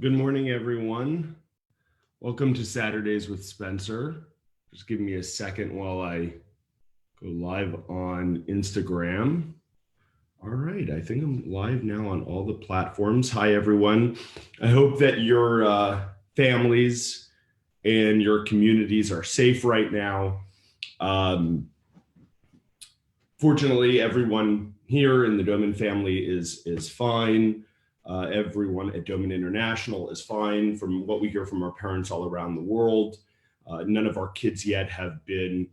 Good morning, everyone. Welcome to Saturdays with Spencer. Just give me a second while I go live on Instagram. All right, I think I'm live now on all the platforms. Hi, everyone. I hope that your families and your communities are safe right now. Fortunately, everyone here in the Doman family is fine. Everyone at Doman International is fine from what we hear from our parents all around the world. None of our kids yet have been,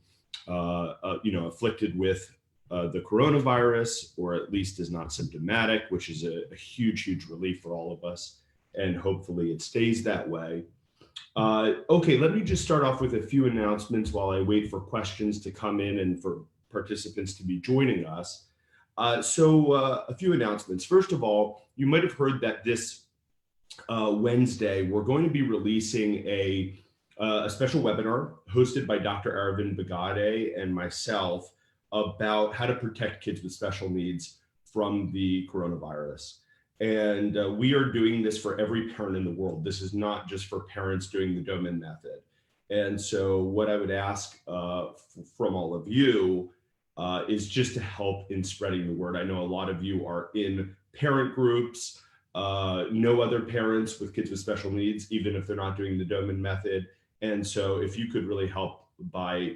afflicted with the coronavirus, or at least is not symptomatic, which is a huge, huge relief for all of us. And hopefully it stays that way. Okay, let me just start off with a few announcements while I wait for questions to come in and for participants to be joining us. A few announcements. First of all, you might have heard that this Wednesday, we're going to be releasing a special webinar hosted by Dr. Aravind Bagade and myself about how to protect kids with special needs from the coronavirus. And we are doing this for every parent in the world. This is not just for parents doing the Doman Method. And so what I would ask from all of you is just to help in spreading the word. I know a lot of you are in parent groups, know other parents with kids with special needs, even if they're not doing the Doman Method. And so if you could really help by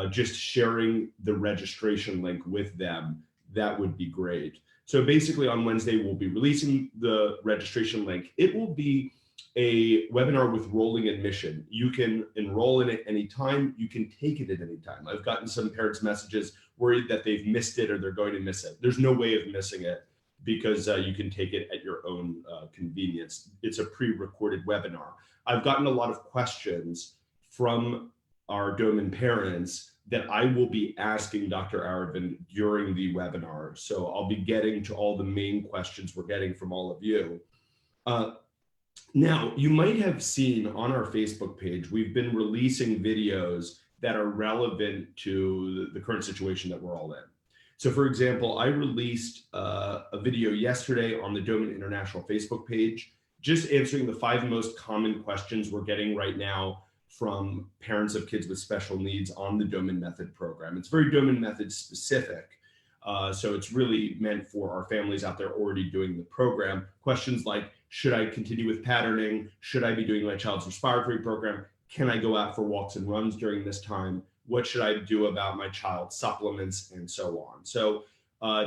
just sharing the registration link with them, that would be great. So basically on Wednesday, we'll be releasing the registration link. It will be a webinar with rolling admission. You can enroll in it anytime. You can take it at any time. I've gotten some parents' messages worried that they've missed it or they're going to miss it. There's no way of missing it because you can take it at your own convenience. It's a pre-recorded webinar. I've gotten a lot of questions from our Doman parents that I will be asking Dr. Aravind during the webinar. So I'll be getting to all the main questions we're getting from all of you. Now, you might have seen on our Facebook page, we've been releasing videos that are relevant to the current situation that we're all in. So for example, I released a video yesterday on the Doman International Facebook page, just answering the 5 most common questions we're getting right now from parents of kids with special needs on the Doman Method program. It's very Doman Method specific. So it's really meant for our families out there already doing the program. Questions like, should I continue with patterning? Should I be doing my child's respiratory program? Can I go out for walks and runs during this time? What should I do about my child's supplements and so on? So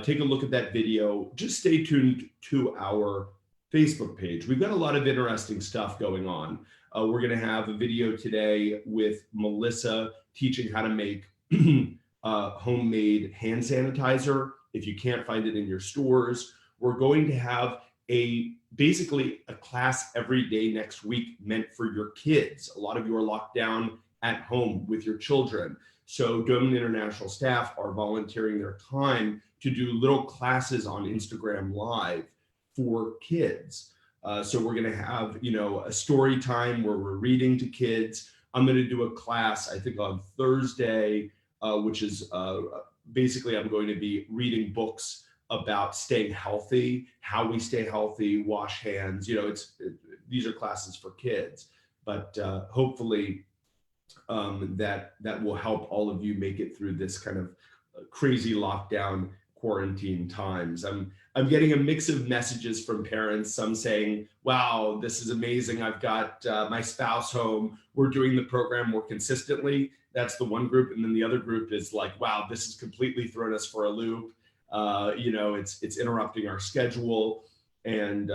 take a look at that video. Just stay tuned to our Facebook page. We've got a lot of interesting stuff going on. We're going to have a video today with Melissa teaching how to make homemade hand sanitizer if you can't find it in your stores. We're going to have basically a class every day next week meant for your kids. A lot of you are locked down at home with your children. So Doman International staff are volunteering their time to do little classes on Instagram Live for kids. So we're going to have, a story time where we're reading to kids. I'm going to do a class, I think on Thursday, which is basically I'm going to be reading books about staying healthy, how we stay healthy, wash hands. These are classes for kids, but hopefully that will help all of you make it through this kind of crazy lockdown quarantine times. I'm getting a mix of messages from parents, some saying, wow, this is amazing. I've got my spouse home. We're doing the program more consistently. That's the one group. And then the other group is like, wow, this has completely thrown us for a loop. It's interrupting our schedule. And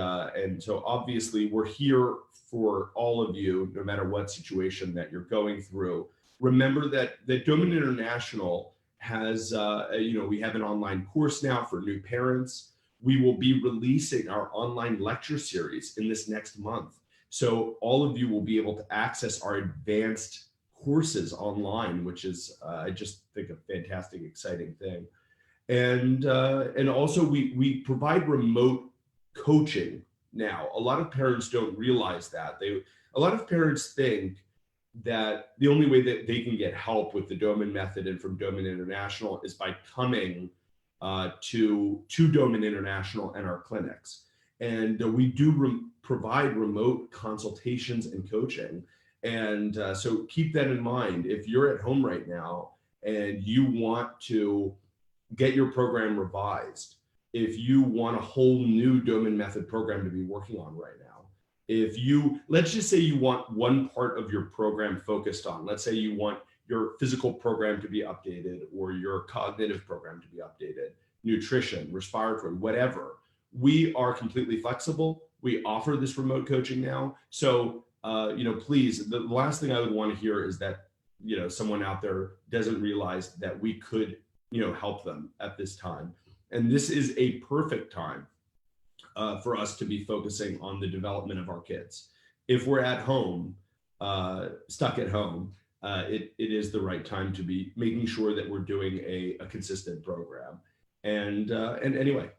so obviously we're here for all of you, no matter what situation that you're going through. Remember that Doman International has, we have an online course now for new parents. We will be releasing our online lecture series in this next month. So all of you will be able to access our advanced courses online, which is, I just think, a fantastic, exciting thing. And also we provide remote coaching now. A lot of parents don't realize that. A lot of parents think that the only way that they can get help with the Doman Method and from Doman International is by coming to Doman International and our clinics. And we do provide remote consultations and coaching. And so keep that in mind. If you're at home right now and you want to get your program revised, if you want a whole new Doman Method program to be working on right now, if you, let's just say you want one part of your program focused on, let's say you want your physical program to be updated or your cognitive program to be updated, nutrition, respiratory, whatever, we are completely flexible. We offer this remote coaching now. So, please, the last thing I would want to hear is that, someone out there doesn't realize that we could, help them at this time. And this is a perfect time for us to be focusing on the development of our kids. If we're at home, stuck at home, it is the right time to be making sure that we're doing a consistent program. And anyway,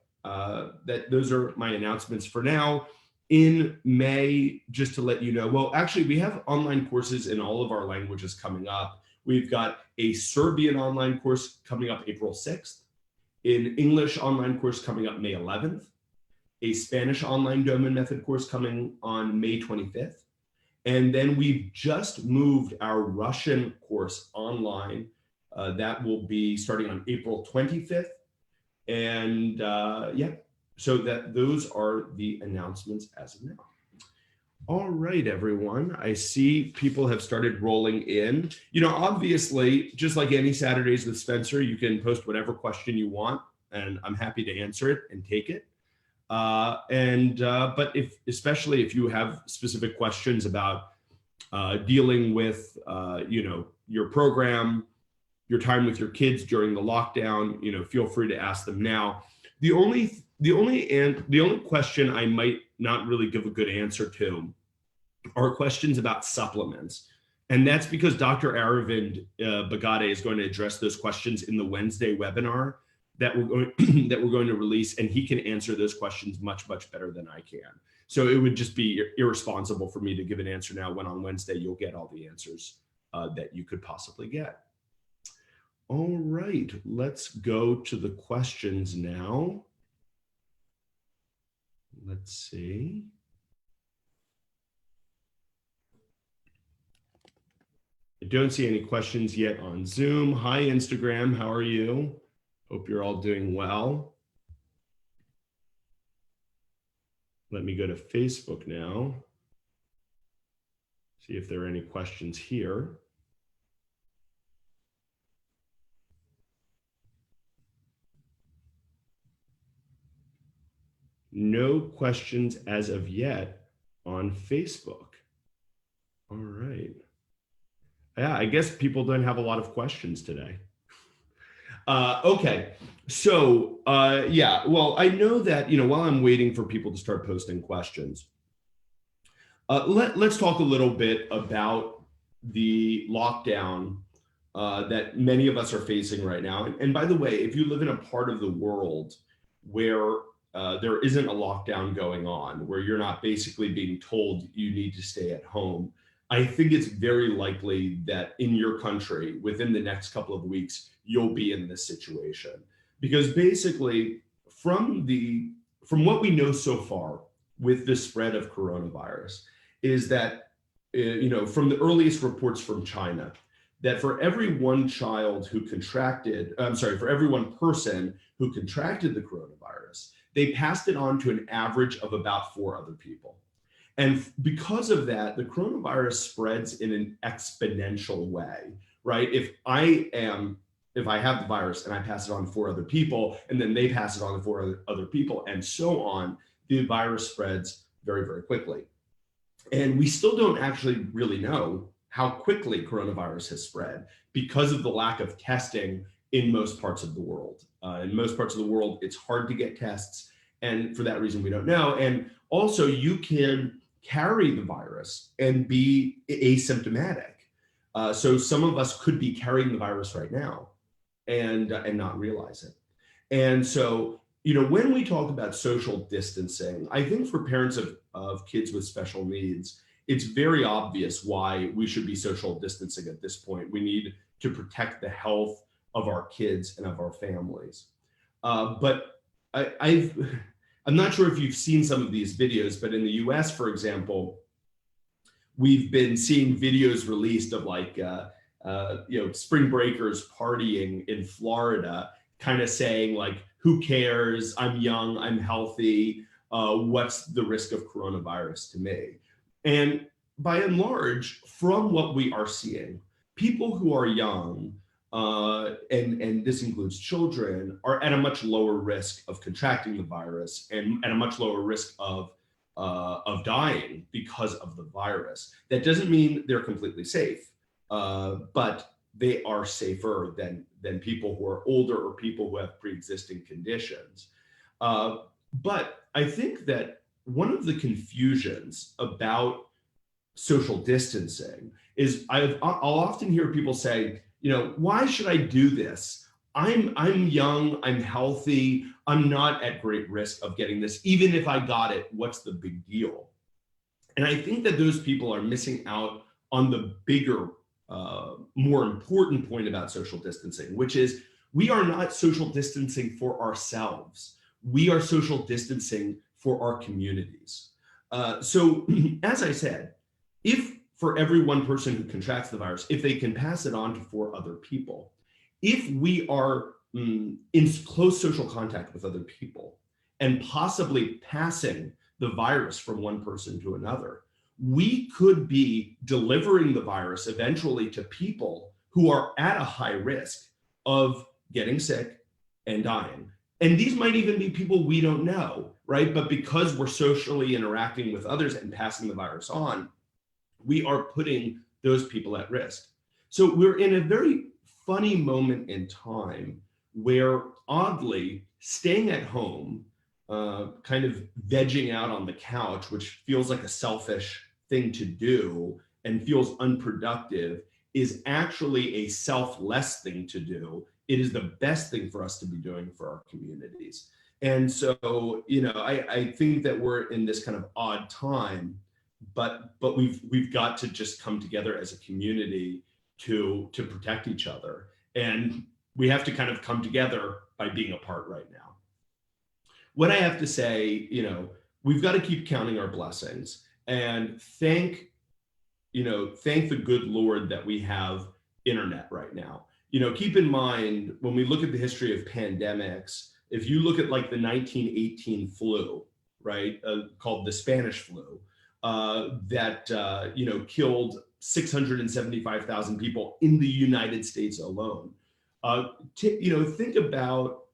those are my announcements for now. In May, just to let you know, well, actually, we have online courses in all of our languages coming up. We've got a Serbian online course coming up April 6th, an English online course coming up May 11th, a Spanish online Doman Method course coming on May 25th. And then we've just moved our Russian course online. That will be starting on April 25th. And so those are the announcements as of now. All right, everyone. I see people have started rolling in. Obviously, just like any Saturdays with Spencer, you can post whatever question you want, and I'm happy to answer it and take it. But especially if you have specific questions about dealing with, your program, your time with your kids during the lockdown, feel free to ask them now. The only question I might not really give a good answer to are questions about supplements. And that's because Dr. Aravind Bagade is going to address those questions in the Wednesday webinar that we're going to release, and he can answer those questions much, much better than I can. So it would just be irresponsible for me to give an answer now when on Wednesday you'll get all the answers that you could possibly get. All right, let's go to the questions now. Let's see. I don't see any questions yet on Zoom. Hi, Instagram, how are you? Hope you're all doing well. Let me go to Facebook now. See if there are any questions here. No questions as of yet on Facebook. All right. Yeah, I guess people don't have a lot of questions today. Okay, so well, I know that, while I'm waiting for people to start posting questions, let's talk a little bit about the lockdown that many of us are facing right now. And by the way, if you live in a part of the world where there isn't a lockdown going on, where you're not basically being told you need to stay at home, I think it's very likely that in your country, within the next couple of weeks, you'll be in this situation. Because basically, from what we know so far with the spread of coronavirus, is that, from the earliest reports from China, that for every one child who for every one person who contracted the coronavirus, they passed it on to an average of about 4 other people. And because of that, the coronavirus spreads in an exponential way, right? If I have the virus and I pass it on to 4 other people, and then they pass it on to 4 other people, and so on, the virus spreads very, very quickly. And we still don't actually really know how quickly coronavirus has spread because of the lack of testing in most parts of the world. In most parts of the world, it's hard to get tests. And for that reason, we don't know. And also, you can carry the virus and be asymptomatic. So some of us could be carrying the virus right now and not realize it. And so, when we talk about social distancing, I think for parents of kids with special needs, it's very obvious why we should be social distancing at this point. We need to protect the health of our kids and of our families. But I'm not sure if you've seen some of these videos, but in the US, for example, we've been seeing videos released of like, spring breakers partying in Florida, kind of saying like, who cares? I'm young, I'm healthy. What's the risk of coronavirus to me? And by and large, from what we are seeing, people who are young, and this includes children, are at a much lower risk of contracting the virus and at a much lower risk of dying because of the virus. That doesn't mean they're completely safe, but they are safer than people who are older or people who have pre-existing conditions. But I think that one of the confusions about social distancing is I'll often hear people say, why should I do this? I'm young, I'm healthy, I'm not at great risk of getting this. Even if I got it, what's the big deal? And I think that those people are missing out on the bigger, more important point about social distancing, which is we are not social distancing for ourselves. We are social distancing for our communities. So as I said, if for every one person who contracts the virus, if they can pass it on to 4 other people, if we are in close social contact with other people and possibly passing the virus from one person to another, we could be delivering the virus eventually to people who are at a high risk of getting sick and dying. And these might even be people we don't know, right? But because we're socially interacting with others and passing the virus on, we are putting those people at risk. So we're in a very funny moment in time where, oddly, staying at home, kind of vegging out on the couch, which feels like a selfish thing to do and feels unproductive, is actually a selfless thing to do. It is the best thing for us to be doing for our communities. And so, I think that we're in this kind of odd time, but we've got to just come together as a community to protect each other. And we have to kind of come together by being apart right now. What I have to say, we've got to keep counting our blessings and thank the good Lord that we have internet right now. Keep in mind, when we look at the history of pandemics, if you look at like the 1918 flu, right, called the Spanish flu, that killed 675,000 people in the United States alone. Think about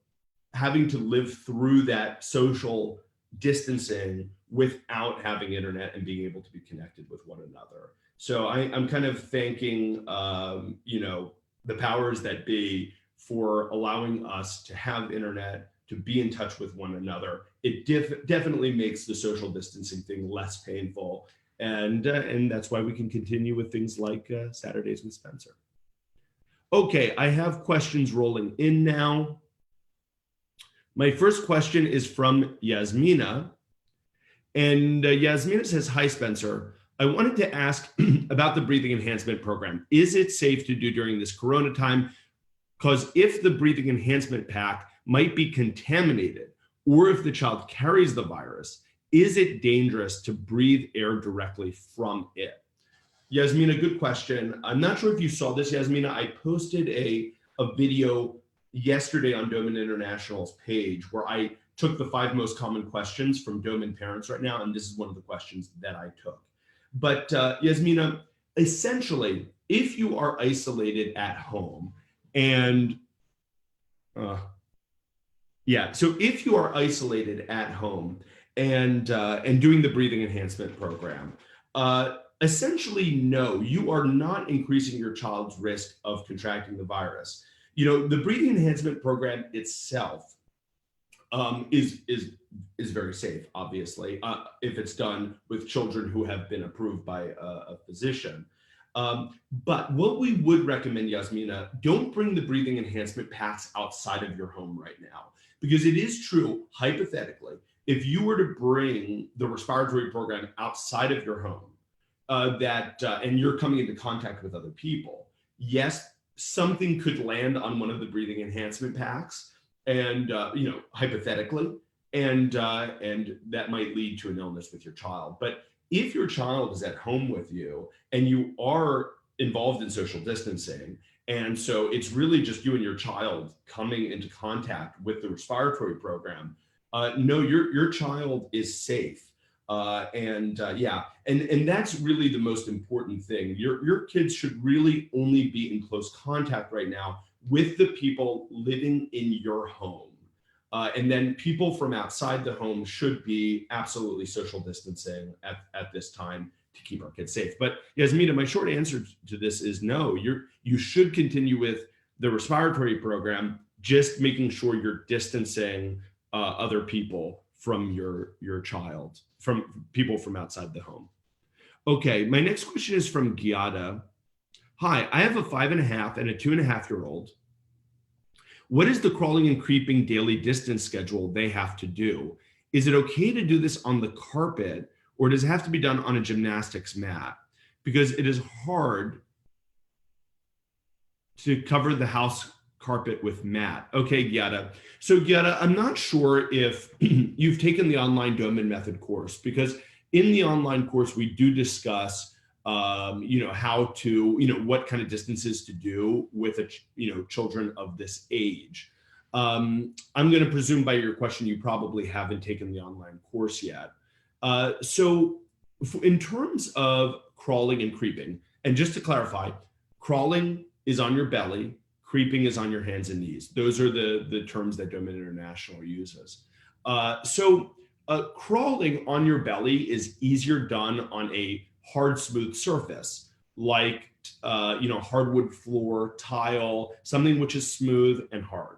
having to live through that social distancing without having internet and being able to be connected with one another. So I'm kind of thanking the powers that be for allowing us to have internet, to be in touch with one another. It definitely makes the social distancing thing less painful. And that's why we can continue with things like Saturdays with Spencer. Okay, I have questions rolling in now. My first question is from Yasmina. And Yasmina says, hi, Spencer. I wanted to ask about the breathing enhancement program. Is it safe to do during this Corona time? Because if the breathing enhancement pack might be contaminated, or if the child carries the virus, is it dangerous to breathe air directly from it? Yasmina, good question. I'm not sure if you saw this, Yasmina. I posted a video yesterday on Doman International's page where I took the 5 most common questions from Doman parents right now, and this is one of the questions that I took. But Yasmina, essentially, if you are isolated at home and so if you are isolated at home and doing the breathing enhancement program, essentially, no, you are not increasing your child's risk of contracting the virus. The breathing enhancement program itself is very safe, obviously, if it's done with children who have been approved by a physician. But what we would recommend, Yasmina, don't bring the breathing enhancement packs outside of your home right now, because it is true, hypothetically, if you were to bring the respiratory program outside of your home, and you're coming into contact with other people, yes, something could land on one of the breathing enhancement packs, and hypothetically, and that might lead to an illness with your child. But if your child is at home with you and you are involved in social distancing, and so it's really just you and your child coming into contact with the respiratory program, no, your child is safe. Yeah, and that's really the most important thing. Your kids should really only be in close contact right now with the people living in your home. And then people from outside the home should be absolutely social distancing at this time to keep our kids safe. But Yasmina, my short answer to this is no, you should continue with the respiratory program, just making sure you're distancing other people from your child, from people from outside the home. Okay, my next question is from Giada. Hi, I have a 5.5 and a 2.5-year-old. What is the crawling and creeping daily distance schedule they have to do? Is it okay to do this on the carpet, or does it have to be done on a gymnastics mat? Because it is hard to cover the house carpet with mat. Okay, Giada. So Giada, I'm not sure if you've taken the online Doman Method course, because in the online course, we do discuss how to, what kind of distances to do with children of this age. I'm going to presume by your question, you probably haven't taken the online course yet. So in terms of crawling and creeping, and just to clarify, crawling is on your belly, creeping is on your hands and knees. Those are the terms that Doman International uses. Crawling on your belly is easier done on a hard, smooth surface, like hardwood floor, tile, something which is smooth and hard.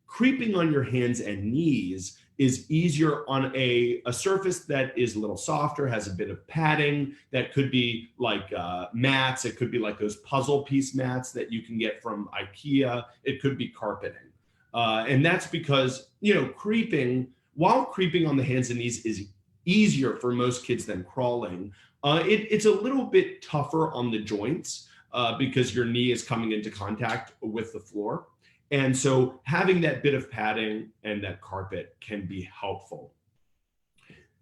Creeping on your hands and knees is easier on a surface that is a little softer, has a bit of padding. That could be like mats. It could be like those puzzle piece mats that you can get from IKEA. It could be carpeting. And that's because, while creeping on the hands and knees is easier for most kids than crawling, it's a little bit tougher on the joints because your knee is coming into contact with the floor. And so having that bit of padding and that carpet can be helpful.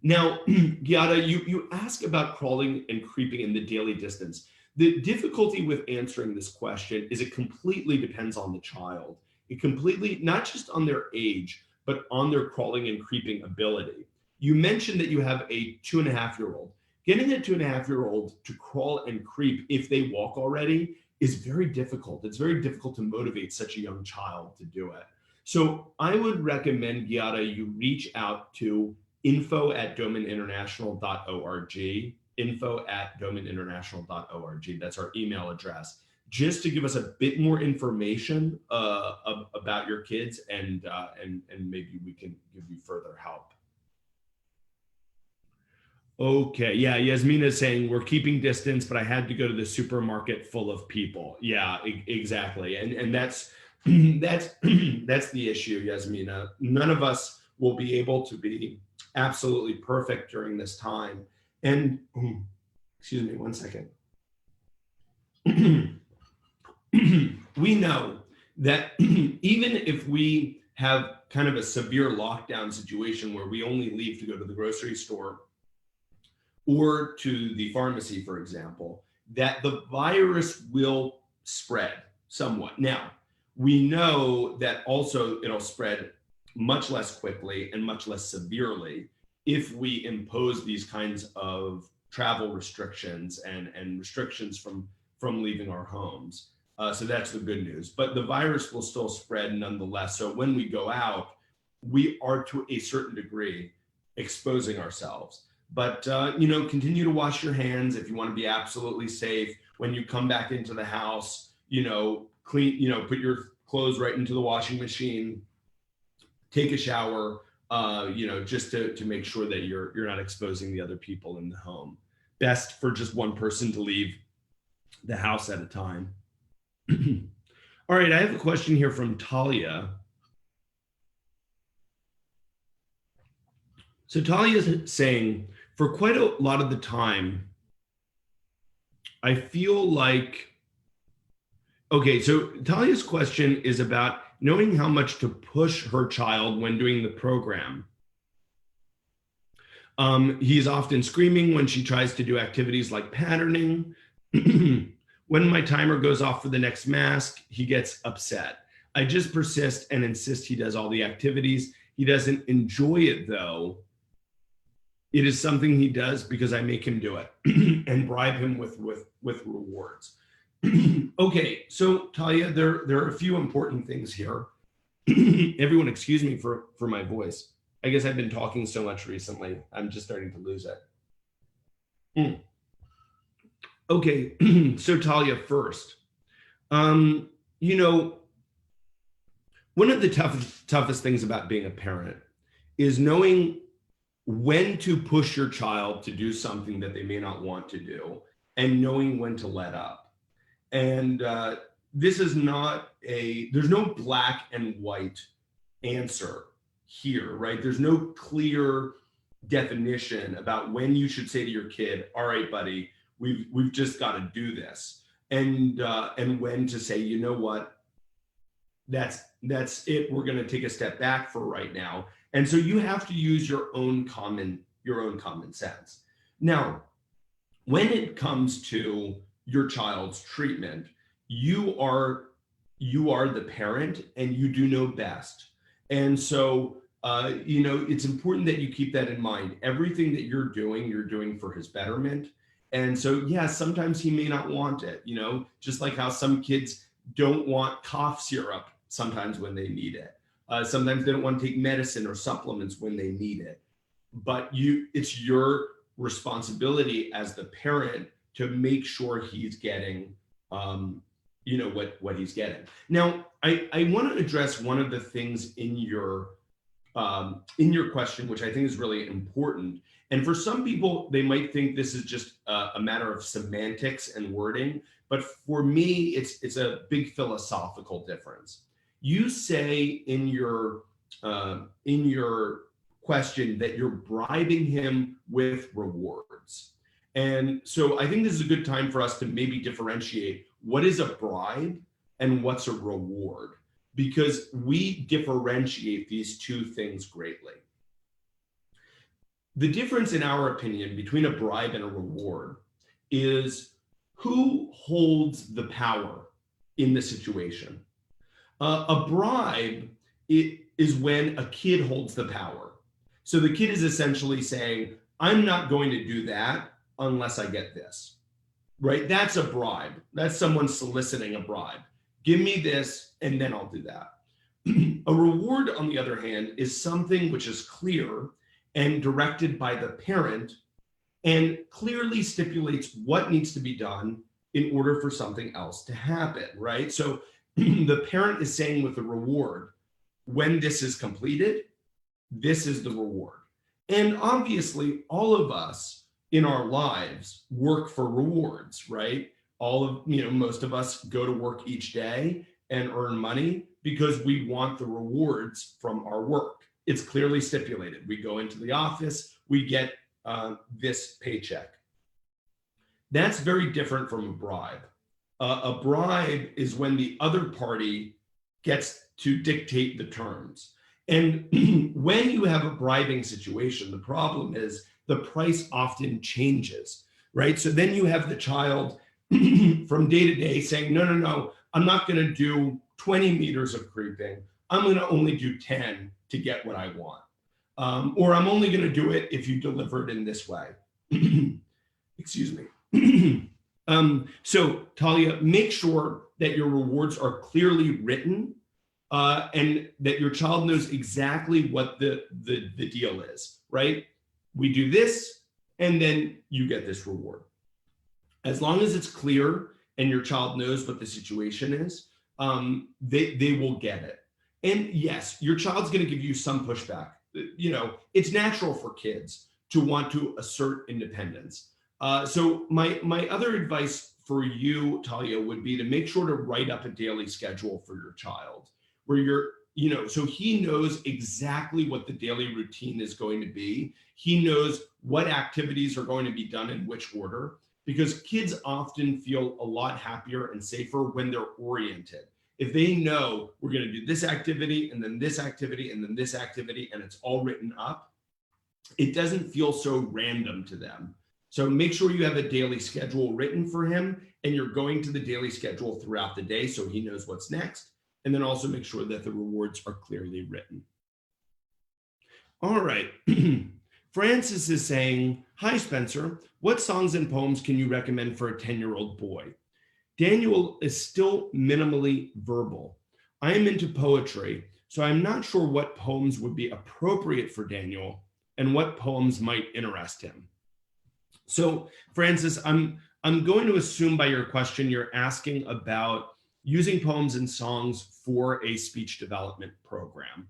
Now, Giada, you ask about crawling and creeping in the daily distance. The difficulty with answering this question is it completely depends on the child. It completely, not just on their age, but on their crawling and creeping ability. You mentioned that you have a 2.5-year-old. Getting a 2.5-year-old to crawl and creep if they walk already is very difficult. It's very difficult to motivate such a young child to do it. So I would recommend, Giada, you reach out to info@domaninternational.org, info@domaninternational.org. That's our email address, just to give us a bit more information about your kids, and maybe we can give you further help. Okay, yeah, Yasmina is saying we're keeping distance, but I had to go to the supermarket full of people. Yeah, exactly, and that's that's the issue, Yasmina. None of us will be able to be absolutely perfect during this time. And excuse me, one second. We know that even if we have kind of a severe lockdown situation where we only leave to go to the grocery store or to the pharmacy, for example, that the virus will spread somewhat. Now, we know that also it'll spread much less quickly and much less severely if we impose these kinds of travel restrictions and restrictions from leaving our homes. So that's the good news. But the virus will still spread nonetheless. So when we go out, we are to a certain degree exposing ourselves. But continue to wash your hands if you want to be absolutely safe. When you come back into the house, clean, put your clothes right into the washing machine, take a shower, just to make sure that you're not exposing the other people in the home. Best for just one person to leave the house at a time. All right, I have a question here from Talia. So Talia is saying, for quite a lot of the time, I feel like, okay, so Talia's question is about knowing how much to push her child when doing the program. He's often screaming when she tries to do activities like patterning. When my timer goes off for the next mask, he gets upset. I just persist and insist he does all the activities. He doesn't enjoy it though. It is something he does because I make him do it and bribe him with rewards. Okay, so Talia, there are a few important things here. Everyone, excuse me for my voice. I guess I've been talking so much recently. I'm just starting to lose it. Okay, so Talia, first, you know, one of the toughest things about being a parent is knowing when to push your child to do something that they may not want to do, and knowing when to let up. And this is not there's no black and white answer here, right? There's no clear definition about when you should say to your kid, all right, buddy, we've just got to do this. And when to say, you know what, that's it. We're going to take a step back for right now. And so you have to use your own common sense. Now, when it comes to your child's treatment, you are the parent and you do know best. And so, you know, it's important that you keep that in mind. Everything that you're doing for his betterment. And so, yeah, sometimes he may not want it, you know, just like how some kids don't want cough syrup sometimes when they need it. Sometimes they don't want to take medicine or supplements when they need it. But it's your responsibility as the parent to make sure he's getting, you know, what he's getting. Now, I want to address one of the things in your question, which I think is really important. And for some people, they might think this is just a matter of semantics and wording. But for me, it's a big philosophical difference. You say in your question that you're bribing him with rewards. And so I think this is a good time for us to maybe differentiate what is a bribe and what's a reward, because we differentiate these two things greatly. The difference, in our opinion, between a bribe and a reward is who holds the power in the situation. A bribe is when a kid holds the power. So the kid is essentially saying, I'm not going to do that unless I get this, right? That's a bribe. That's someone soliciting a bribe. Give me this, and then I'll do that. A reward, on the other hand, is something which is clear and directed by the parent and clearly stipulates what needs to be done in order for something else to happen, right? So the parent is saying with the reward, when this is completed, this is the reward. And obviously, all of us in our lives work for rewards, right? Most of us go to work each day and earn money because we want the rewards from our work. It's clearly stipulated. We go into the office, we get this paycheck. That's very different from a bribe. A bribe is when the other party gets to dictate the terms. And when you have a bribing situation, the problem is the price often changes, right? So then you have the child from day to day saying, no, I'm not going to do 20 meters of creeping. I'm going to only do 10 to get what I want. Or I'm only going to do it if you deliver it in this way. Excuse me. So Talia, make sure that your rewards are clearly written and that your child knows exactly what the deal is, right? We do this, and then you get this reward. As long as it's clear and your child knows what the situation is, they will get it. And yes, your child's going to give you some pushback. You know, it's natural for kids to want to assert independence. So my other advice for you, Talia, would be to make sure to write up a daily schedule for your child where so he knows exactly what the daily routine is going to be. He knows what activities are going to be done in which order, because kids often feel a lot happier and safer when they're oriented. If they know we're going to do this activity and then this activity and then this activity, and it's all written up, it doesn't feel so random to them. So make sure you have a daily schedule written for him, and you're going to the daily schedule throughout the day so he knows what's next. And then also make sure that the rewards are clearly written. All right. Francis is saying, hi, Spencer. What songs and poems can you recommend for a 10-year-old boy? Daniel is still minimally verbal. I am into poetry, so I'm not sure what poems would be appropriate for Daniel and what poems might interest him. So, Francis, I'm going to assume by your question you're asking about using poems and songs for a speech development program.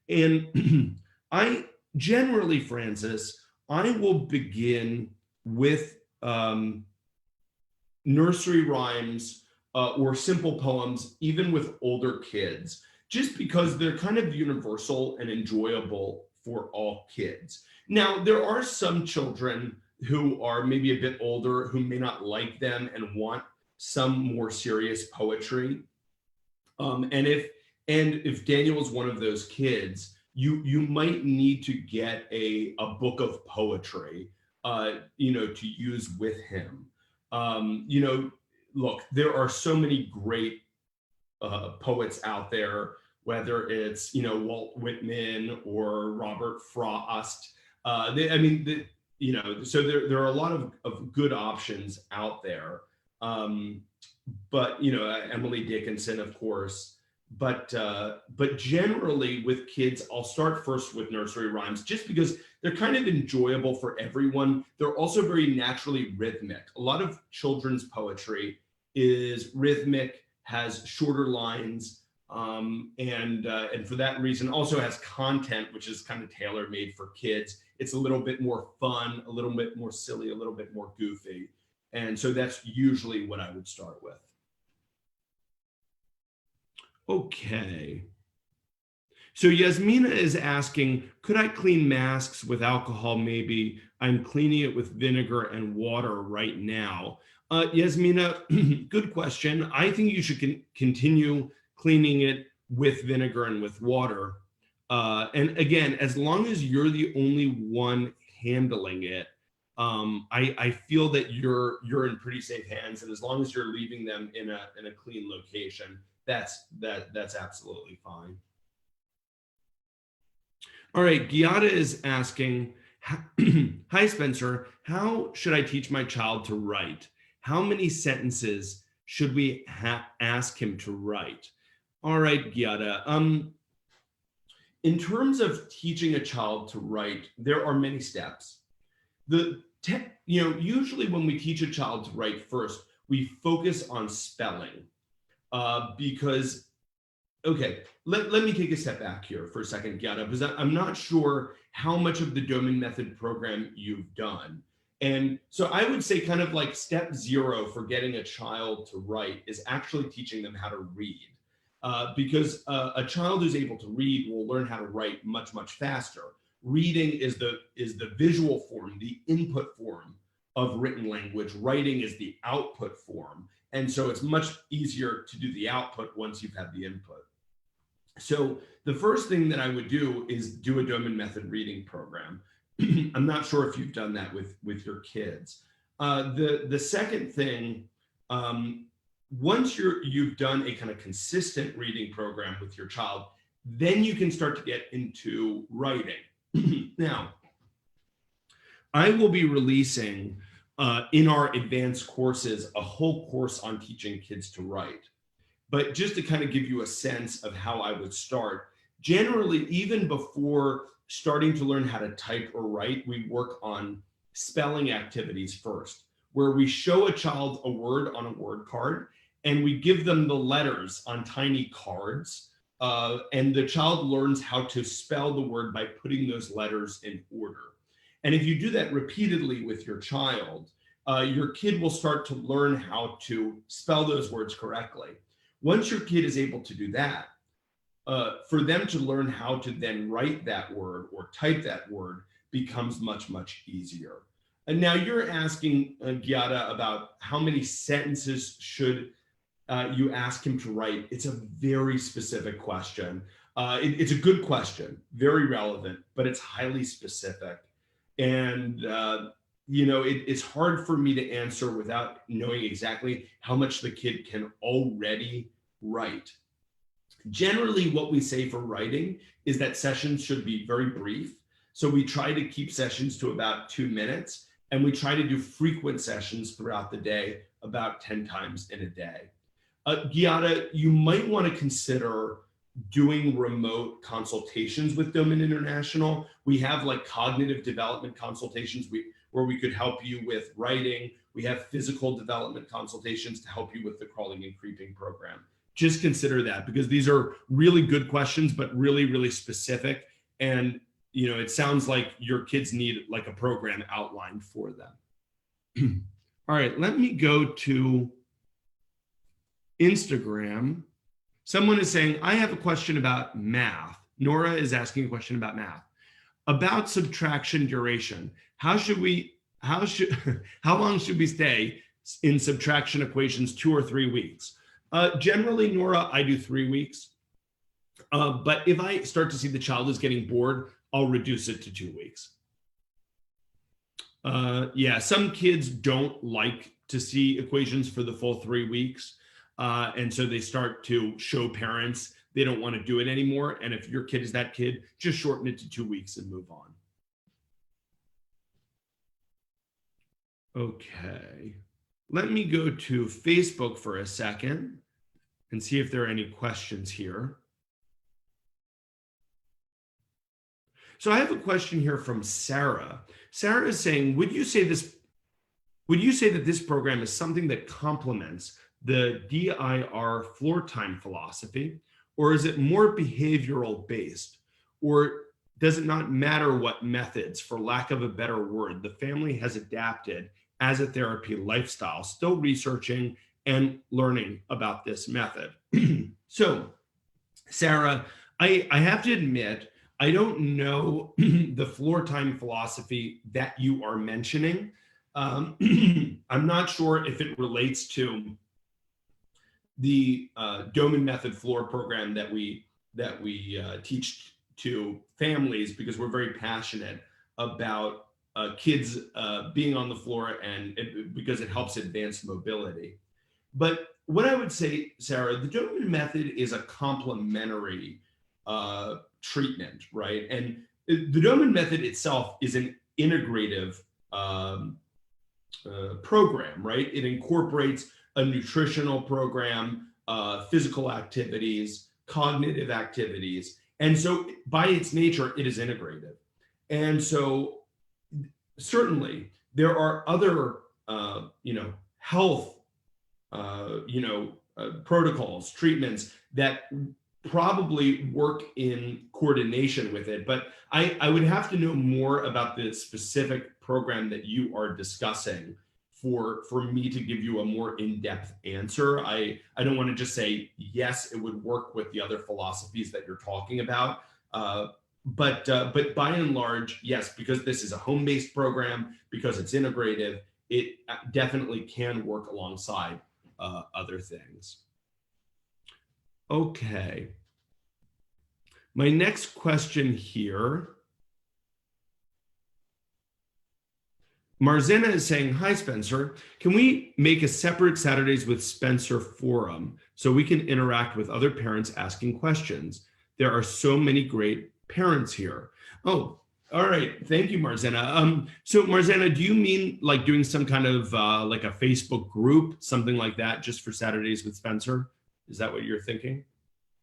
And I generally, Francis, I will begin with nursery rhymes or simple poems, even with older kids, just because they're kind of universal and enjoyable for all kids. Now, there are some children who are maybe a bit older who may not like them and want some more serious poetry. And if Daniel is one of those kids, you might need to get a book of poetry, to use with him. Look, there are so many great poets out there, whether it's, Walt Whitman or Robert Frost. So there are a lot of good options out there. But Emily Dickinson, of course. But generally with kids, I'll start first with nursery rhymes, just because they're kind of enjoyable for everyone. They're also very naturally rhythmic. A lot of children's poetry is rhythmic, has shorter lines, and for that reason also has content which is kind of tailor-made for kids. It's a little bit more fun, a little bit more silly, a little bit more goofy. And so that's usually what I would start with. Okay. So Yasmina is asking, could I clean masks with alcohol? Maybe I'm cleaning it with vinegar and water right now. Yasmina, good question. I think you should continue cleaning it with vinegar and with water. And again, as long as you're the only one handling it, I feel that you're in pretty safe hands. And as long as you're leaving them in a clean location, that's absolutely fine. All right, Giada is asking, hi, Spencer, how should I teach my child to write? How many sentences should we ask him to write? All right, Giada. In terms of teaching a child to write, there are many steps. Usually when we teach a child to write first, we focus on spelling because, okay, let me take a step back here for a second, Giada, because I'm not sure how much of the Doman Method program you've done. And so I would say kind of like step 0 for getting a child to write is actually teaching them how to read. Because a child who's able to read will learn how to write much, much faster. Reading is the visual form, the input form of written language. Writing is the output form. And so it's much easier to do the output once you've had the input. So the first thing that I would do is do a Doman Method reading program. I'm not sure if you've done that with your kids. The second thing, once you've done a kind of consistent reading program with your child, then you can start to get into writing. Now, I will be releasing in our advanced courses a whole course on teaching kids to write. But just to kind of give you a sense of how I would start, generally, even before starting to learn how to type or write, we work on spelling activities first, where we show a child a word on a word card and we give them the letters on tiny cards. And the child learns how to spell the word by putting those letters in order. And if you do that repeatedly with your child, your kid will start to learn how to spell those words correctly. Once your kid is able to do that, for them to learn how to then write that word or type that word becomes much, much easier. And now you're asking Giada about how many sentences should you ask him to write. It's a very specific question. It's a good question, very relevant, but it's highly specific. And, it's hard for me to answer without knowing exactly how much the kid can already write. Generally, what we say for writing is that sessions should be very brief. So we try to keep sessions to about 2 minutes, and we try to do frequent sessions throughout the day, about 10 times in a day. Giada, you might want to consider doing remote consultations with Doman International. We have like cognitive development consultations where we could help you with writing. We have physical development consultations to help you with the crawling and creeping program. Just consider that, because these are really good questions, but really, really specific. And, it sounds like your kids need like a program outlined for them. All right, let me go to Instagram. Someone is saying, I have a question about math. Nora is asking a question about math. About subtraction duration. How long should we stay in subtraction equations, 2 or 3 weeks? Generally, Nora, I do 3 weeks. But if I start to see the child is getting bored, I'll reduce it to 2 weeks. Yeah, some kids don't like to see equations for the full 3 weeks. And so they start to show parents they don't want to do it anymore. And if your kid is that kid, just shorten it to 2 weeks and move on. Okay, let me go to Facebook for a second and see if there are any questions here. So I have a question here from Sarah. Sarah is saying, would you say that this program is something that complements the DIR floor time philosophy, or is it more behavioral based? Or does it not matter what methods, for lack of a better word, the family has adapted as a therapy lifestyle, still researching and learning about this method? So, Sarah, I have to admit, I don't know the floor time philosophy that you are mentioning. I'm not sure if it relates to the Doman Method floor program that we teach to families, because we're very passionate about kids being on the floor, and because it helps advance mobility. But what I would say, Sarah, the Doman Method is a complementary treatment, right? And the Doman Method itself is an integrative program, right? It incorporates a nutritional program, physical activities, cognitive activities. And so by its nature, it is integrative. And so certainly there are other, health, protocols, treatments that probably work in coordination with it. But I would have to know more about the specific program that you are discussing for me to give you a more in-depth answer. I don't want to just say, yes, it would work with the other philosophies that you're talking about. But by and large, yes, because this is a home-based program, because it's integrative, it definitely can work alongside other things. Okay. My next question here. Marzena is saying, hi, Spencer. Can we make a separate Saturdays with Spencer forum so we can interact with other parents asking questions? There are so many great parents here. Oh, all right. Thank you, Marzena. So Marzena, do you mean like doing some kind of like a Facebook group, something like that, just for Saturdays with Spencer? Is that what you're thinking?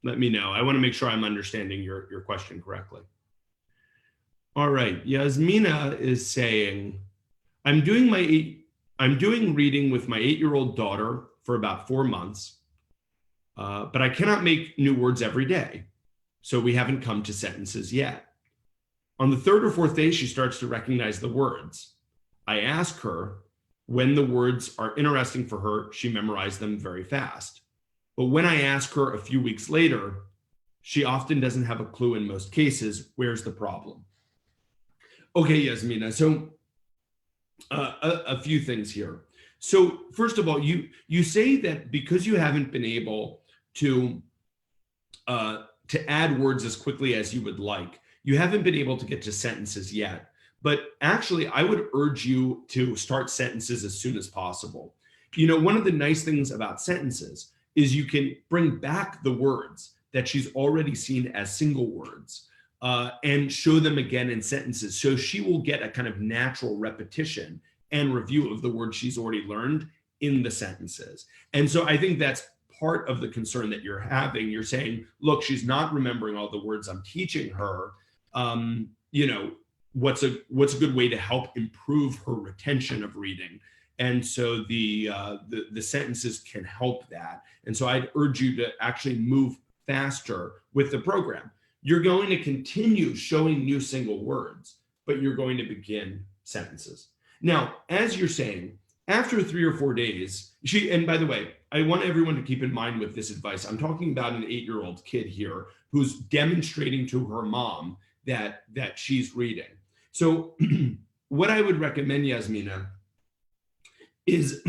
Let me know. I want to make sure I'm understanding your question correctly. All right. Yasmina is saying, I'm doing reading with my 8-year-old daughter for about 4 months, but I cannot make new words every day. So we haven't come to sentences yet. On the 3rd or 4th day, she starts to recognize the words. I ask her when the words are interesting for her, she memorized them very fast. But when I ask her a few weeks later, she often doesn't have a clue in most cases. Where's the problem? Okay, Yasmina. So a few things here. So first of all, you say that because you haven't been able to add words as quickly as you would like, you haven't been able to get to sentences yet. But actually, I would urge you to start sentences as soon as possible. One of the nice things about sentences is you can bring back the words that she's already seen as single words and show them again in sentences. So she will get a kind of natural repetition and review of the words she's already learned in the sentences. And so I think that's part of the concern that you're having. You're saying, look, she's not remembering all the words I'm teaching her. What's a good way to help improve her retention of reading? And so the sentences can help that. And so I'd urge you to actually move faster with the program. You're going to continue showing new single words, but you're going to begin sentences. Now, as you're saying, after 3 or 4 days, and by the way, I want everyone to keep in mind with this advice, I'm talking about an 8-year-old kid here who's demonstrating to her mom that she's reading. So what I would recommend, Yasmina, is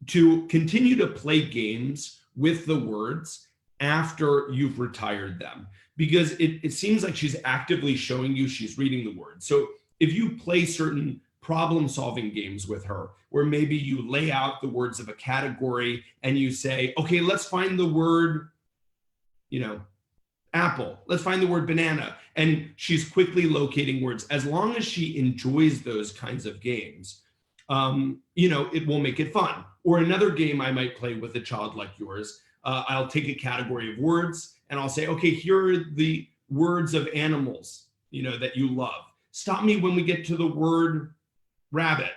to continue to play games with the words after you've retired them, because it seems like she's actively showing you she's reading the words. So if you play certain problem-solving games with her, where maybe you lay out the words of a category and you say, okay, let's find the word, apple, let's find the word banana, and she's quickly locating words. As long as she enjoys those kinds of games, it will make it fun. Or another game I might play with a child like yours, I'll take a category of words and I'll say, okay, here are the words of animals, that you love. Stop me when we get to the word rabbit.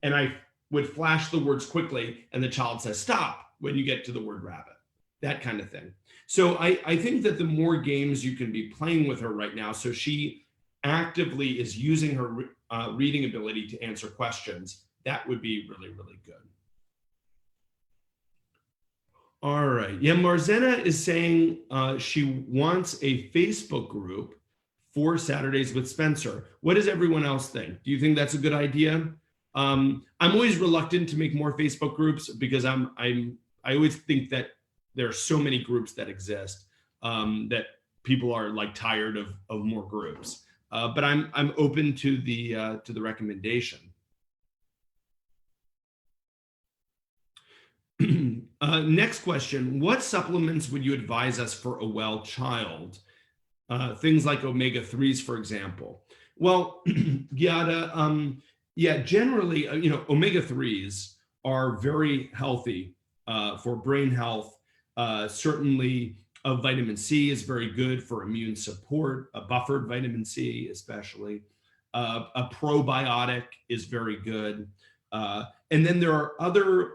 And I would flash the words quickly and the child says, stop when you get to the word rabbit, that kind of thing. So I think that the more games you can be playing with her right now, so she actively is using her reading ability to answer questions, that would be really, really good. All right. Yeah, Marzena is saying she wants a Facebook group for Saturdays with Spencer. What does everyone else think? Do you think that's a good idea? I'm always reluctant to make more Facebook groups because I always think that there are so many groups that exist that people are like tired of more groups. But I'm open to the recommendation. Next question: what supplements would you advise us for a well child? Things like omega-3s, for example. Well, Giada, generally, omega-3s are very healthy for brain health. Certainly, vitamin C is very good for immune support, a buffered vitamin C especially. A probiotic is very good. And then there are other,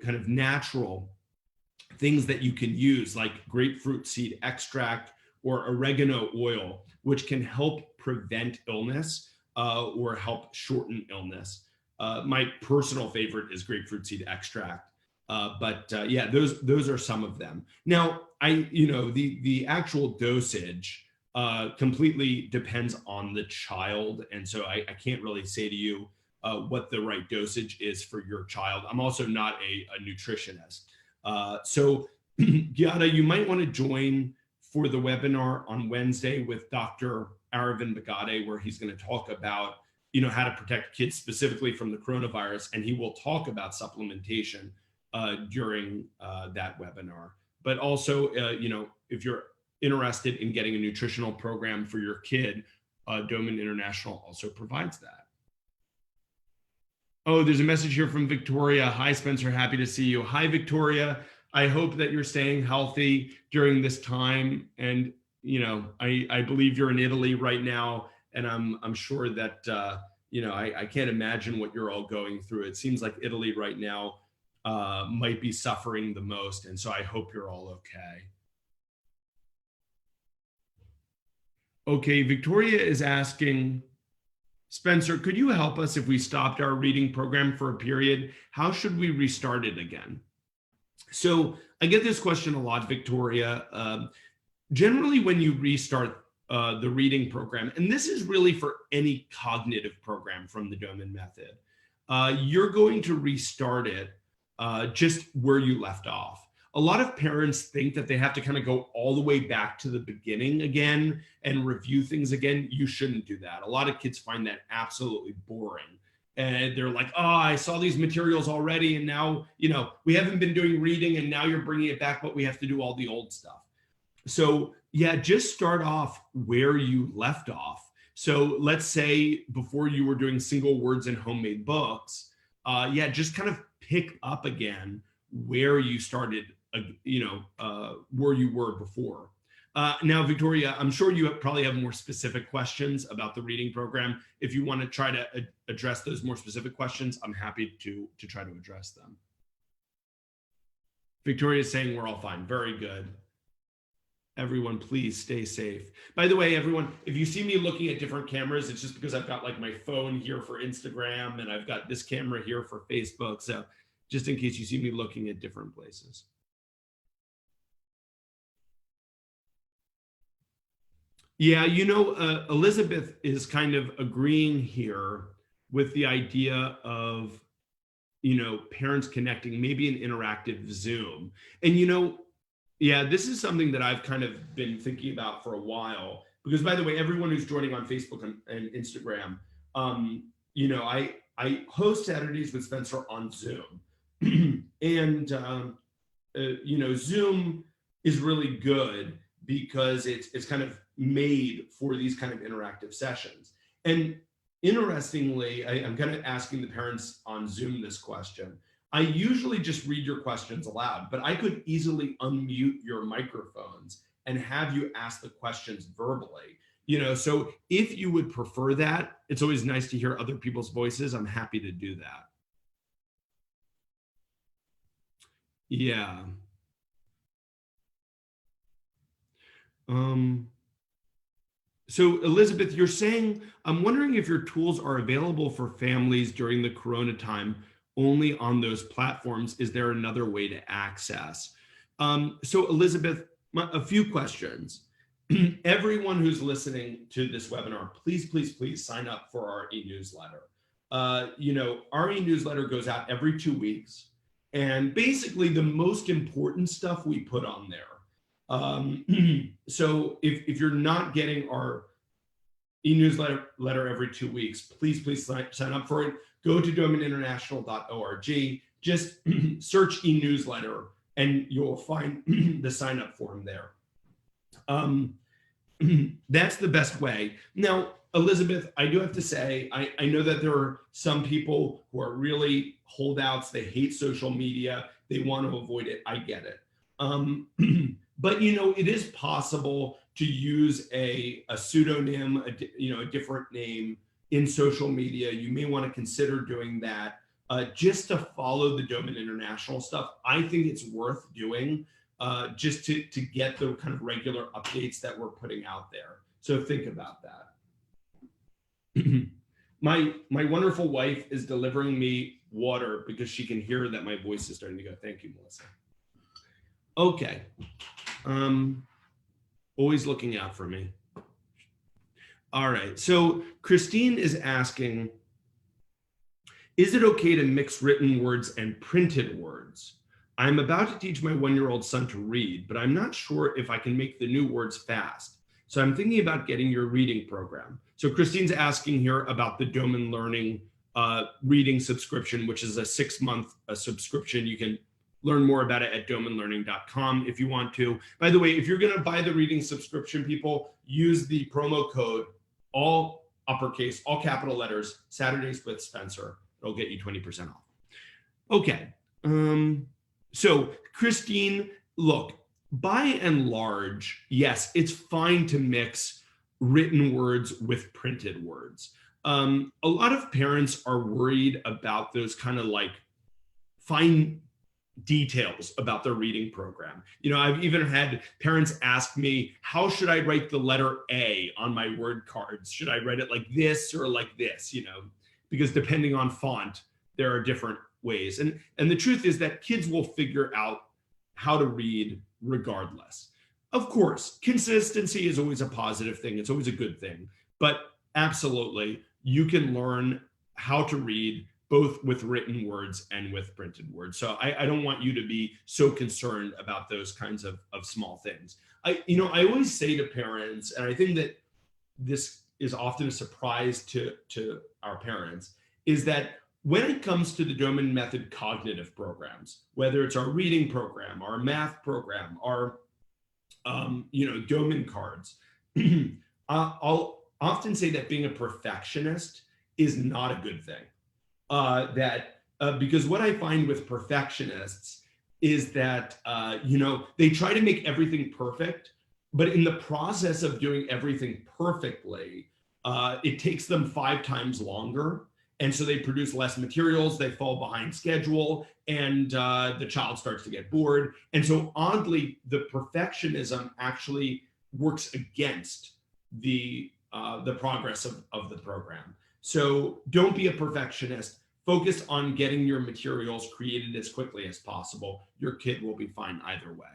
kind of natural things that you can use, like grapefruit seed extract or oregano oil, which can help prevent illness or help shorten illness. My personal favorite is grapefruit seed extract. But those are some of them. Now, the actual dosage completely depends on the child. And so I can't really say to you what the right dosage is for your child. I'm also not a nutritionist. So Giada, you might want to join for the webinar on Wednesday with Dr. Aravind Bagade, where he's going to talk about, how to protect kids specifically from the coronavirus. And he will talk about supplementation during that webinar. But also, if you're interested in getting a nutritional program for your kid, Doman International also provides that. Oh, there's a message here from Victoria. Hi, Spencer. Happy to see you. Hi, Victoria. I hope that you're staying healthy during this time. And, I believe you're in Italy right now. And I'm sure that, I can't imagine what you're all going through. It seems like Italy right now might be suffering the most. And so I hope you're all okay. Okay, Victoria is asking, Spencer, could you help us if we stopped our reading program for a period? How should we restart it again? So I get this question a lot, Victoria. Generally, when you restart the reading program, and this is really for any cognitive program from the Doman Method, you're going to restart it just where you left off. a lot of parents think that they have to kind of go all the way back to the beginning again and review things again. You shouldn't do that. A lot of kids find that absolutely boring. And they're like, oh, I saw these materials already. And now, we haven't been doing reading and now you're bringing it back, but we have to do all the old stuff. So yeah, just start off where you left off. So let's say before you were doing single words in homemade books, just kind of pick up again where you started, where you were before. Now, Victoria, I'm sure you probably have more specific questions about the reading program. If you want to try to address those more specific questions, I'm happy to try to address them. Victoria is saying we're all fine. Very good. Everyone, please stay safe. By the way, everyone, if you see me looking at different cameras, it's just because I've got like my phone here for Instagram and I've got this camera here for Facebook. So just in case you see me looking at different places. Yeah, Elizabeth is kind of agreeing here with the idea of, parents connecting, maybe an interactive Zoom. And, yeah, this is something that I've kind of been thinking about for a while, because by the way, everyone who's joining on Facebook and Instagram, I host Saturdays with Spencer on Zoom. And, Zoom is really good because it's kind of made for these kind of interactive sessions. And interestingly, I'm kind of asking the parents on Zoom this question. I usually just read your questions aloud, but I could easily unmute your microphones and have you ask the questions verbally. So if you would prefer that, it's always nice to hear other people's voices. I'm happy to do that. Yeah. So Elizabeth, you're saying, I'm wondering if your tools are available for families during the Corona time only on those platforms. Is there another way to access? So Elizabeth, a few questions. Everyone who's listening to this webinar, please sign up for our e-newsletter. Our e-newsletter goes out every 2 weeks. And basically the most important stuff we put on there. So if you're not getting our e-newsletter every 2 weeks, please sign up for it. Go to domaninternational.org, just search e-newsletter and you'll find the sign up form there. That's the best way. Now, Elizabeth, I do have to say, I know that there are some people who are really holdouts. They hate social media. They want to avoid it. I get it. But, it is possible to use a pseudonym, a different name in social media. You may want to consider doing that just to follow the Doman International stuff. I think it's worth doing just to get the kind of regular updates that we're putting out there. So think about that. My wonderful wife is delivering me water because she can hear that my voice is starting to go. Thank you, Melissa. Okay. Always looking out for me. All right. So Christine is asking, is it okay to mix written words and printed words? I'm about to teach my 1-year-old son to read, but I'm not sure if I can make the new words fast. So I'm thinking about getting your reading program. So Christine's asking here about the Doman Learning reading subscription, which is a 6-month subscription. You can learn more about it at domanlearning.com if you want to. By the way, if you're going to buy the reading subscription, people, use the promo code, all uppercase, all capital letters, Saturdays with Spencer. It'll get you 20% off. Okay. So Christine, look, by and large, yes, it's fine to mix written words with printed words. A lot of parents are worried about those kind of like fine details about their reading program. I've even had parents ask me, how should I write the letter A on my word cards? Should I write it like this or like this? Because depending on font, there are different ways. And the truth is that kids will figure out how to read regardless. Of course, consistency is always a positive thing. It's always a good thing. But absolutely, you can learn how to read both with written words and with printed words. So I don't want you to be so concerned about those kinds of small things. I always say to parents, and I think that this is often a surprise to our parents, is that when it comes to the Doman Method cognitive programs, whether it's our reading program, our math program, our Doman cards, I'll often say that being a perfectionist is not a good thing. Because what I find with perfectionists is that they try to make everything perfect, but in the process of doing everything perfectly, it takes them 5 times longer. And so they produce less materials, they fall behind schedule, and the child starts to get bored. And so oddly, the perfectionism actually works against the progress of the program. So don't be a perfectionist. Focus on getting your materials created as quickly as possible. Your kid will be fine either way.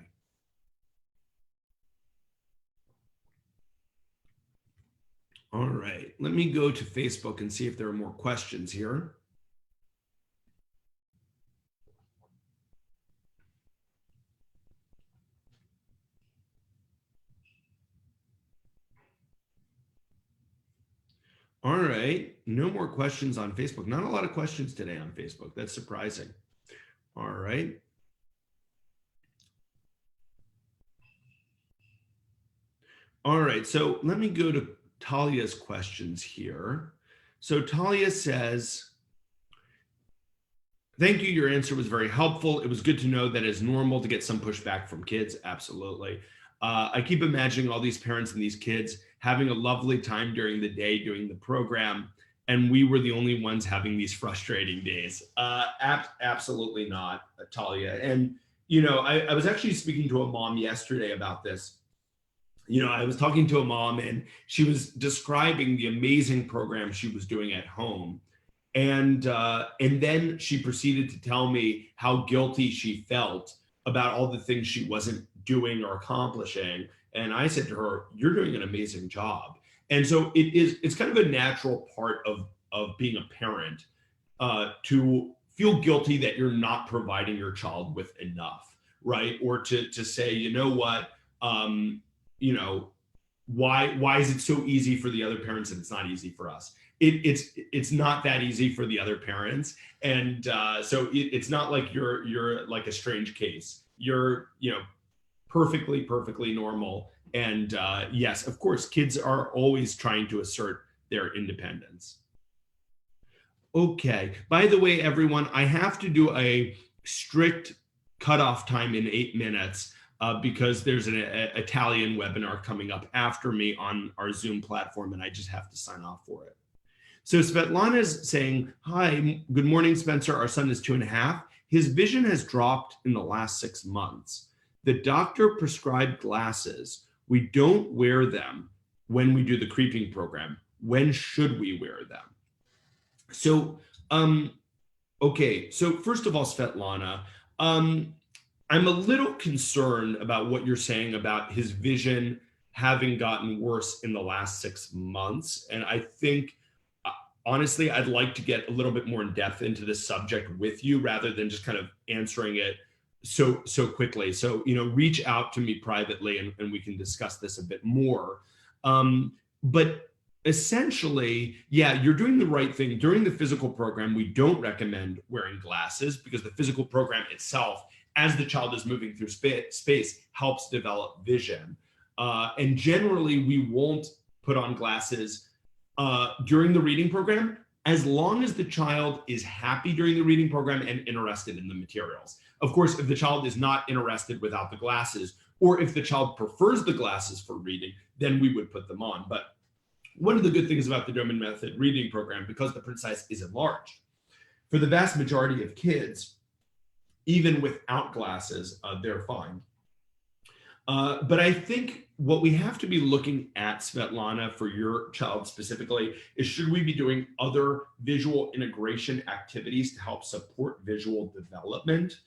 All right, let me go to Facebook and see if there are more questions here. All right, no more questions on Facebook. Not a lot of questions today on Facebook. That's surprising. All right. All right, so let me go to Talia's questions here. So Talia says, thank you, your answer was very helpful. It was good to know that it's normal to get some pushback from kids. Absolutely. I keep imagining all these parents and these kids having a lovely time during the day doing the program, and we were the only ones having these frustrating days. Absolutely not, Talia. And, I was actually speaking to a mom yesterday about this. I was talking to a mom and she was describing the amazing program she was doing at home. And then she proceeded to tell me how guilty she felt about all the things she wasn't doing or accomplishing. And I said to her, you're doing an amazing job. And so it's kind of a natural part of being a parent to feel guilty that you're not providing your child with enough, right? Or to say, you know what, why is it so easy for the other parents and it's not easy for us? It's not that easy for the other parents, and so it's not like you're like a strange case. You're perfectly normal, and yes, of course, kids are always trying to assert their independence. Okay. By the way, everyone, I have to do a strict cutoff time in 8 minutes. Because there's an Italian webinar coming up after me on our Zoom platform, and I just have to sign off for it. So Svetlana is saying, hi, good morning, Spencer. Our son is 2.5. His vision has dropped in the last 6 months. The doctor prescribed glasses. We don't wear them when we do the creeping program. When should we wear them? So, okay. So first of all, Svetlana, I'm a little concerned about what you're saying about his vision having gotten worse in the last 6 months. And I think, honestly, I'd like to get a little bit more in depth into this subject with you rather than just kind of answering it so quickly. So, reach out to me privately and we can discuss this a bit more. But essentially, yeah, you're doing the right thing. During the physical program, we don't recommend wearing glasses because the physical program itself, as the child is moving through space, helps develop vision. And generally, we won't put on glasses during the reading program as long as the child is happy during the reading program and interested in the materials. Of course, if the child is not interested without the glasses, or if the child prefers the glasses for reading, then we would put them on. But one of the good things about the Doman Method reading program, because the print size is enlarged, for the vast majority of kids, even without glasses, they're fine. But I think what we have to be looking at, Svetlana, for your child specifically, is should we be doing other visual integration activities to help support visual development?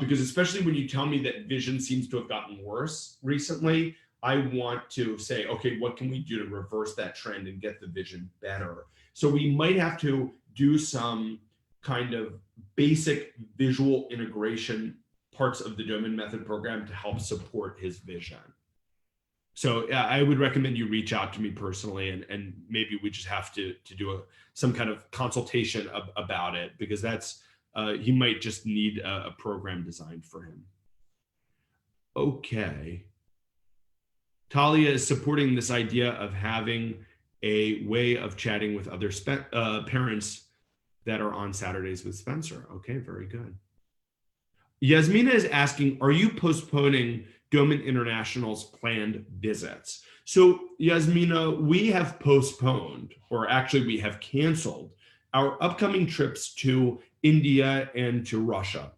Because especially when you tell me that vision seems to have gotten worse recently, I want to say, okay, what can we do to reverse that trend and get the vision better? So we might have to do some kind of basic visual integration parts of the Doman Method program to help support his vision. So I would recommend you reach out to me personally, and maybe we just have to do some kind of consultation about it, because that's he might just need a program designed for him. Okay. Talia is supporting this idea of having a way of chatting with other parents that are on Saturdays with Spencer. Okay, very good. Yasmina is asking, are you postponing Doman International's planned visits? So Yasmina, we have postponed, or actually we have canceled our upcoming trips to India and to Russia.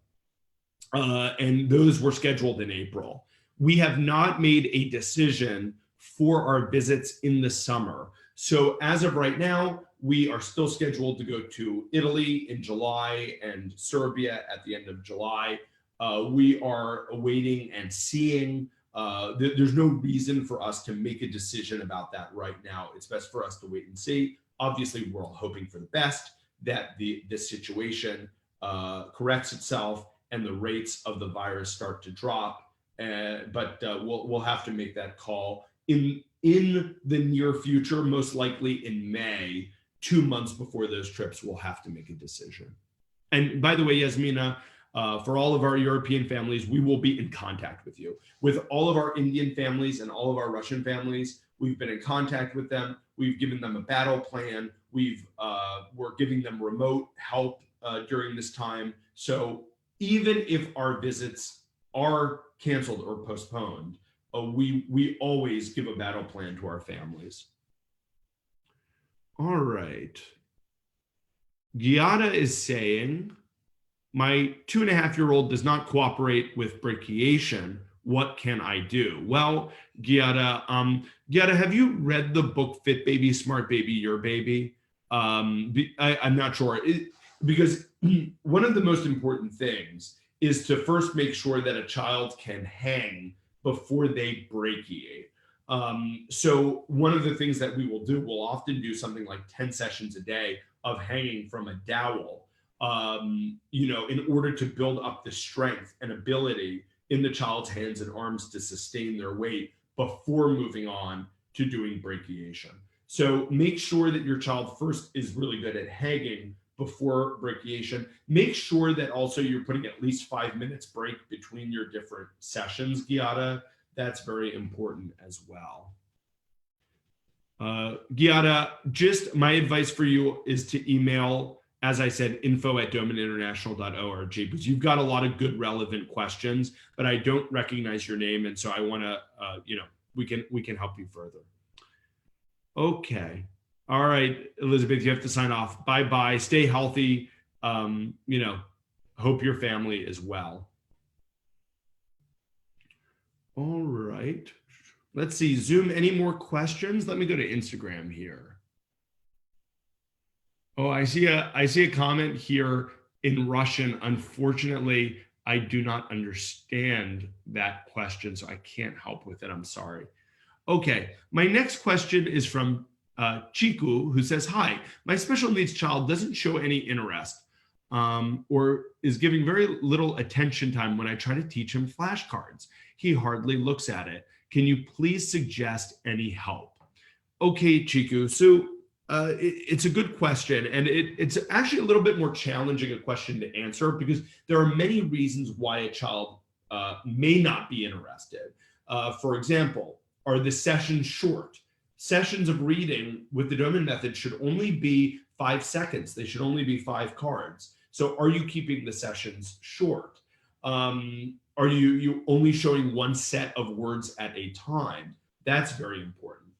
And those were scheduled in April. We have not made a decision for our visits in the summer. So as of right now, we are still scheduled to go to Italy in July and Serbia at the end of July. We are awaiting and seeing. There's no reason for us to make a decision about that right now. It's best for us to wait and see. Obviously, we're all hoping for the best, that this situation corrects itself and the rates of the virus start to drop. But we'll have to make that call in the near future, most likely in May, 2 months before those trips. We'll have to make a decision. And by the way, Yasmina, for all of our European families, we will be in contact with you. With all of our Indian families and all of our Russian families, we've been in contact with them. We've given them a battle plan. We're giving them remote help during this time. So even if our visits are canceled or postponed, we always give a battle plan to our families. All right. Giada is saying, my 2.5-year-old does not cooperate with brachiation. What can I do? Well, Giada, have you read the book Fit Baby, Smart Baby, Your Baby? I'm not sure. Because one of the most important things is to first make sure that a child can hang before they brachiate. So one of the things that we will do, we'll often do something like 10 sessions a day of hanging from a dowel, in order to build up the strength and ability in the child's hands and arms to sustain their weight before moving on to doing brachiation. So make sure that your child first is really good at hanging before brachiation. Make sure that also you're putting at least 5 minutes break between your different sessions, Giada. That's very important as well. Giada, just my advice for you is to email, as I said, info@domaninternational.org, because you've got a lot of good relevant questions, but I don't recognize your name. And so I want to, we can help you further. Okay. All right, Elizabeth, you have to sign off. Bye-bye. Stay healthy. Hope your family is well. All right. Let's see. Zoom, any more questions? Let me go to Instagram here. Oh, I see a comment here in Russian. Unfortunately, I do not understand that question, so I can't help with it. I'm sorry. Okay, my next question is from Chiku, who says, hi, my special needs child doesn't show any interest or is giving very little attention time when I try to teach him flashcards. He hardly looks at it. Can you please suggest any help? Okay, Chiku, so it's a good question, and it's actually a little bit more challenging a question to answer because there are many reasons why a child may not be interested. For example, are the sessions short? Sessions of reading with the Doman method should only be 5 seconds. They should only be 5 cards. So are you keeping the sessions short? Are you only showing one set of words at a time? That's very important.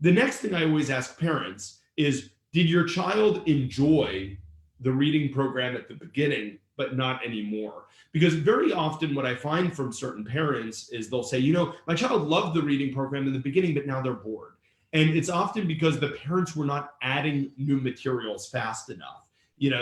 The next thing I always ask parents is, did your child enjoy the reading program at the beginning, but not anymore? Because very often what I find from certain parents is they'll say, my child loved the reading program in the beginning, but now they're bored. And it's often because the parents were not adding new materials fast enough.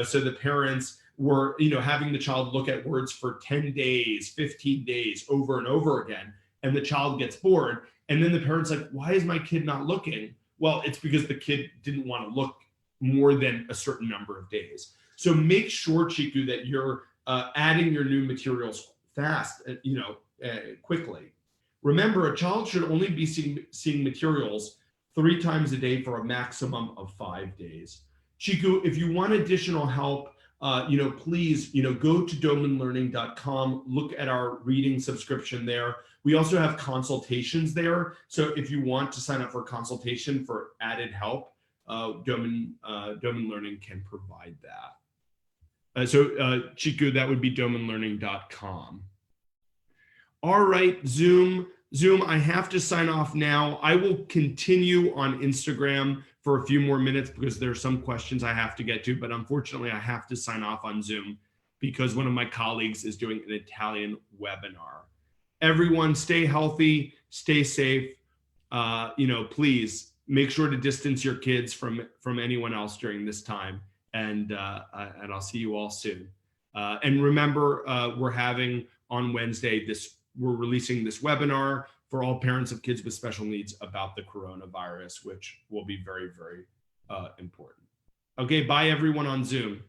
So the parents were, having the child look at words for 10 days, 15 days over and over again, and the child gets bored. And then the parent's like, why is my kid not looking? Well, it's because the kid didn't want to look more than a certain number of days. So make sure, Chiku, that you're adding your new materials fast, quickly. Remember, a child should only be seeing materials 3 times a day for a maximum of 5 days. Chiku, if you want additional help, please, go to domanlearning.com, look at our reading subscription there. We also have consultations there. So if you want to sign up for a consultation for added help, Doman Learning can provide that. Chiku, that would be domanlearning.com. All right, Zoom, I have to sign off now. I will continue on Instagram for a few more minutes because there are some questions I have to get to, but unfortunately I have to sign off on Zoom because one of my colleagues is doing an Italian webinar. Everyone stay healthy, stay safe. Please make sure to distance your kids from anyone else during this time. And I'll see you all soon. And remember, we're having on Wednesday we're releasing this webinar for all parents of kids with special needs about the coronavirus, which will be very, very important. Okay, bye everyone on Zoom.